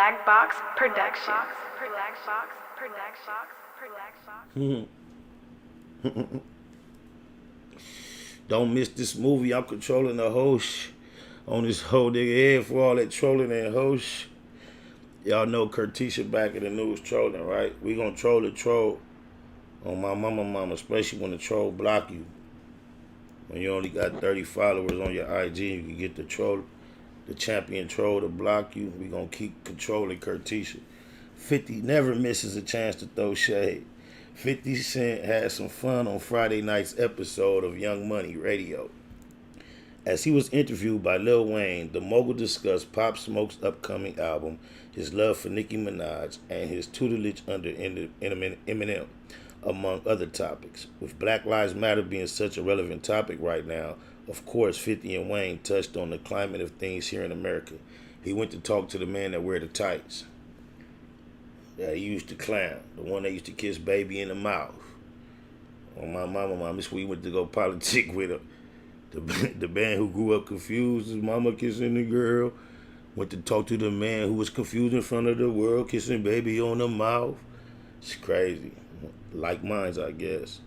Black Box Productions. Don't miss this movie. I'm controlling the host on this whole nigga head for all that trolling and host. Y'all know Curtisha back in the news trolling, right? We gonna troll the troll on my mama, especially when the troll block you. When you only got 30 followers on your IG, you can get the champion troll to block you. We gonna keep controlling Curtisha. 50 never misses a chance to throw shade. 50 Cent had some fun on Friday night's episode of Young Money Radio. As he was interviewed by Lil Wayne, the mogul discussed Pop Smoke's upcoming album, his love for Nicki Minaj, and his tutelage under Eminem, among other topics. With Black Lives Matter being such a relevant topic right now, of course 50 and Wayne touched on the climate of things here in America. He went to talk to the man that wear the tights. That he used to clown. The one that used to kiss baby in the mouth. On my mama, this where he went to go politic with her. The man who grew up confused, his mama kissing the girl. Went to talk to the man who was confused in front of the world, kissing baby on the mouth. It's crazy. Like minds, I guess.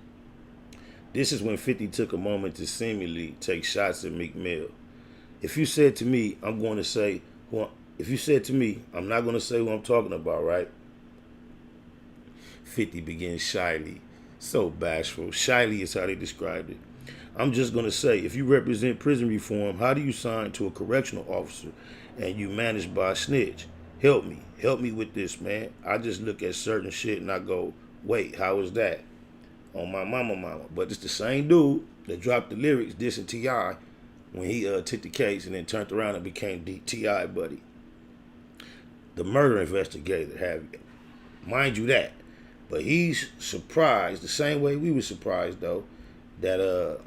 This is when 50 took a moment to seemingly take shots at Meek Mill. If you said to me, I'm not going to say who I'm talking about, right? 50 begins shyly. So bashful. Shyly is how they described it. I'm just going to say, if you represent prison reform, how do you sign to a correctional officer and you managed by a snitch? Help me. Help me with this, man. I just look at certain shit and I go, wait, how is that? On my mama. But it's the same dude that dropped the lyrics dissing T.I. when he took the case and then turned around and became T.I. buddy. The murder investigator, mind you that. But he's surprised, the same way we were surprised, though, that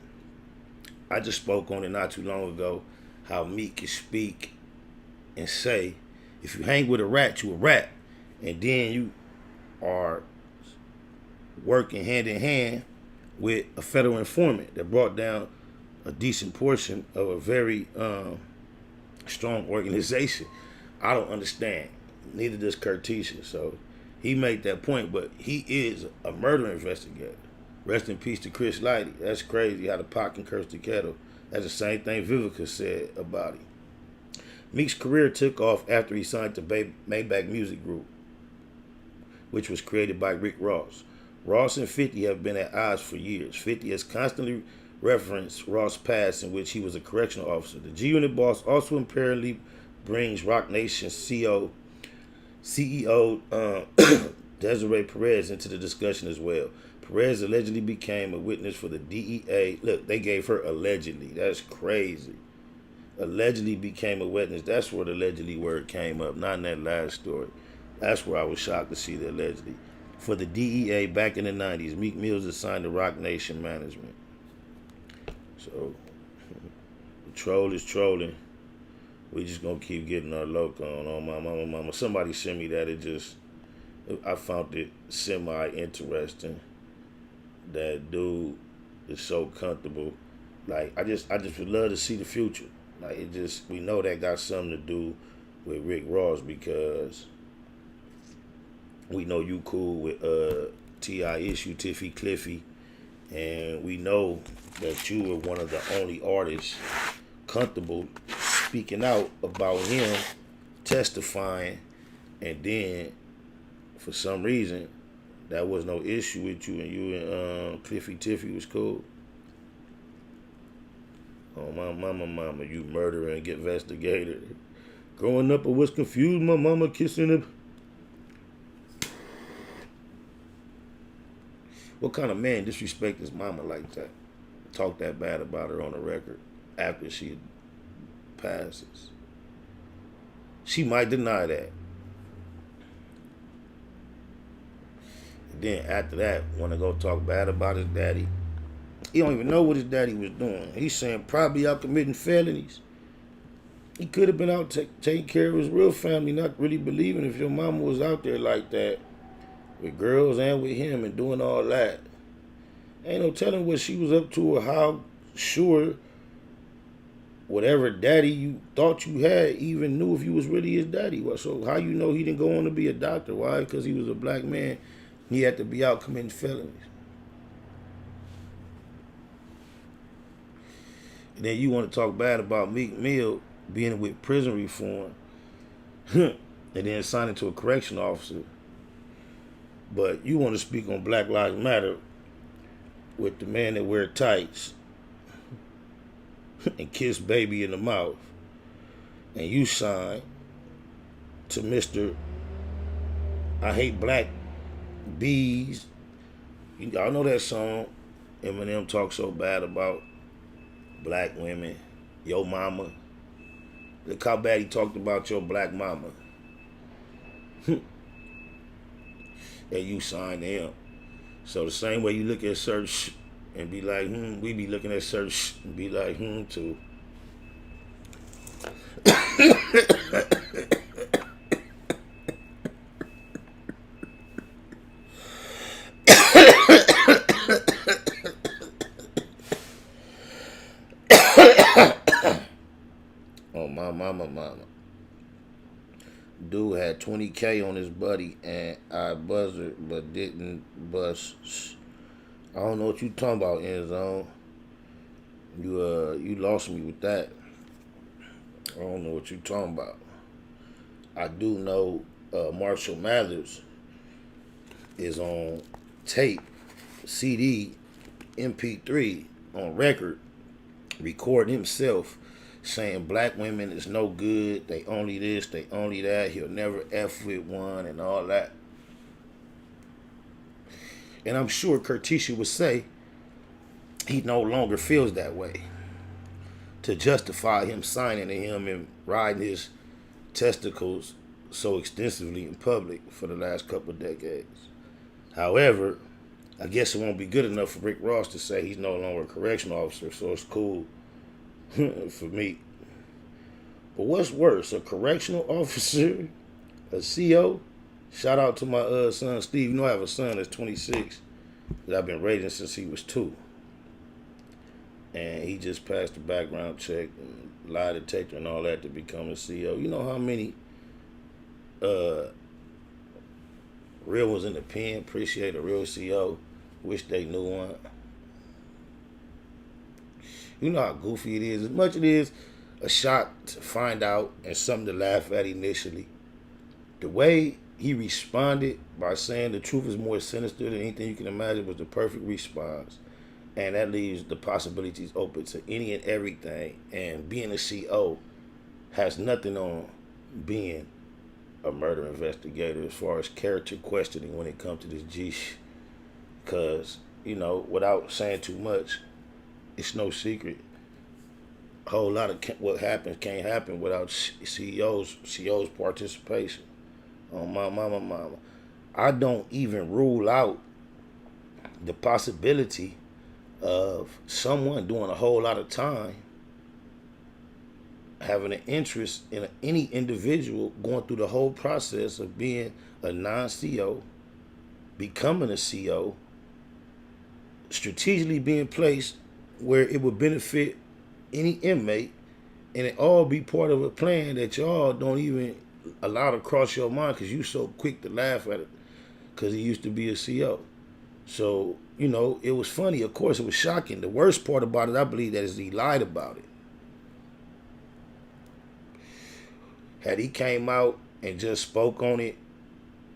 I just spoke on it not too long ago, how Meek can speak and say, if you hang with a rat, you a rat. And then you are working hand in hand with a federal informant that brought down a decent portion of a very strong organization. I don't understand. Neither does Curtisha. So he made that point, but he is a murder investigator. Rest in peace to Chris Lighty. That's crazy how the pot can curse the kettle. That's the same thing Vivica said about him. Meek's career took off after he signed to Maybach Music Group, which was created by Rick Ross. Ross and 50 have been at odds for years. 50 has constantly referenced Ross' past in which he was a correctional officer. The G-Unit boss also apparently brings Roc Nation CEO Desiree Perez into the discussion as well. Perez allegedly became a witness for the DEA. Look, they gave her allegedly. That's crazy. Allegedly became a witness. That's where the allegedly word came up, not in that last story. That's where I was shocked to see the allegedly. For the DEA back in the 90s, Meek Mill was assigned to Roc Nation management. So, the troll is trolling. We just gonna keep getting our loc on my mama. Somebody sent me that. I found it semi-interesting. That dude is so comfortable. Like, I just would love to see the future. Like, we know that got something to do with Rick Ross because we know you cool with T.I. Issue, Tiffy Cliffy, and we know that you were one of the only artists comfortable speaking out about him, testifying, and then for some reason that was no issue with you, and you and Cliffy Tiffy was cool. Oh, my mama, you murderer and get investigated. Growing up, I was confused. My mama kissing him. What kind of man disrespect his mama like that? Talk that bad about her on the record after she passes. She might deny that. And then after that, want to go talk bad about his daddy. He don't even know what his daddy was doing. He's saying probably out committing felonies. He could have been out taking care of his real family, not really believing if your mama was out there like that with girls and with him and doing all that. Ain't no telling what she was up to or how sure whatever daddy you thought you had even knew if you was really his daddy. So how you know he didn't go on to be a doctor? Why? Because he was a black man. He had to be out committing felonies. And then you want to talk bad about Meek Mill being with prison reform and then signing to a correction officer. But you want to speak on Black Lives Matter with the man that wear tights and kiss baby in the mouth. And you sign to Mr. I Hate Black Bees. Y'all know that song. Eminem talks so bad about black women. Yo mama. Look how bad he talked about your black mama. And you signed him. So the same way you look at certain and be like, we be looking at certain and be like, too. Oh, my mama. Dude had 20K on his buddy and I buzzed but didn't bust. I don't know what you talking about, End Zone. You lost me with that. I don't know what you talking about. I do know Marshall Mathers is on tape, CD, MP3, on record, recording himself saying black women is no good, they only this, they only that, he'll never F with one and all that. And I'm sure Curtisha would say he no longer feels that way to justify him signing to him and riding his testicles so extensively in public for the last couple of decades. However, I guess it won't be good enough for Rick Ross to say he's no longer a correctional officer, so it's cool for me. But what's worse, a correctional officer, a CO? Shout out to my son Steve. You know I have a son that's 26 that I've been raising since he was 2. And he just passed the background check and lie detector and all that to become a CO. You know how many real ones in the pen appreciate a real CO, wish they knew one. You know how goofy it is. As much it is a shock to find out and something to laugh at initially, the way he responded by saying the truth is more sinister than anything you can imagine was the perfect response. And that leaves the possibilities open to any and everything. And being a CO has nothing on being a murder investigator as far as character questioning when it comes to this G. Because, without saying too much, it's no secret. A whole lot of what happens can't happen without CEO's participation. Oh, my mama. I don't even rule out the possibility of someone doing a whole lot of time having an interest in any individual going through the whole process of being a non-CO, becoming a CO, strategically being placed where it would benefit any inmate, and it all be part of a plan that y'all don't even allow to cross your mind because you so quick to laugh at it because he used to be a CO. So, it was funny. Of course, it was shocking. The worst part about it, I believe, that is he lied about it. Had he came out and just spoke on it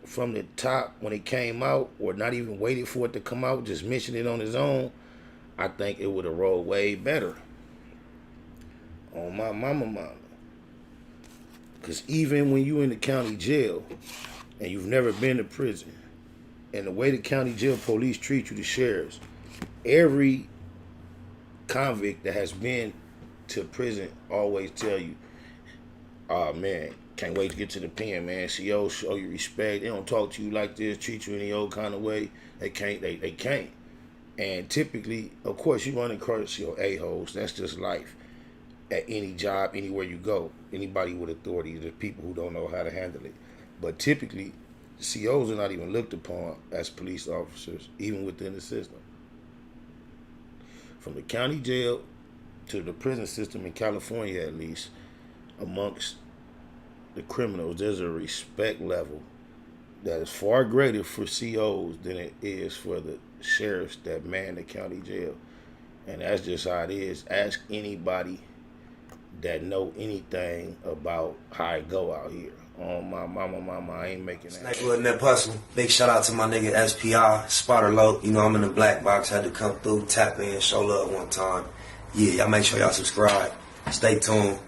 from the top when it came out, or not even waited for it to come out, just mentioned it on his own, I think it would have rolled way better. On my mama. Because even when you in the county jail and you've never been to prison, and the way the county jail police treat you, the sheriffs, every convict that has been to prison always tell you, oh man, can't wait to get to the pen, man. COs show you respect. They don't talk to you like this, treat you any old kind of way. They can't. And typically, of course, you run across your a-holes. That's just life. At any job, anywhere you go, anybody with authority, there's people who don't know how to handle it. But typically, COs are not even looked upon as police officers, even within the system. From the county jail to the prison system in California, at least, amongst the criminals, there's a respect level that is far greater for COs than it is for the sheriffs that man the county jail. And that's just how it is. Ask anybody that know anything about how it go out here. Oh, my mama, I ain't making that. Snake Net Puzzle. Big shout out to my nigga SPI, Spotter Low. You know, I'm in the black box. Had to come through, tap in, show love one time. Yeah, y'all make sure y'all subscribe. Stay tuned.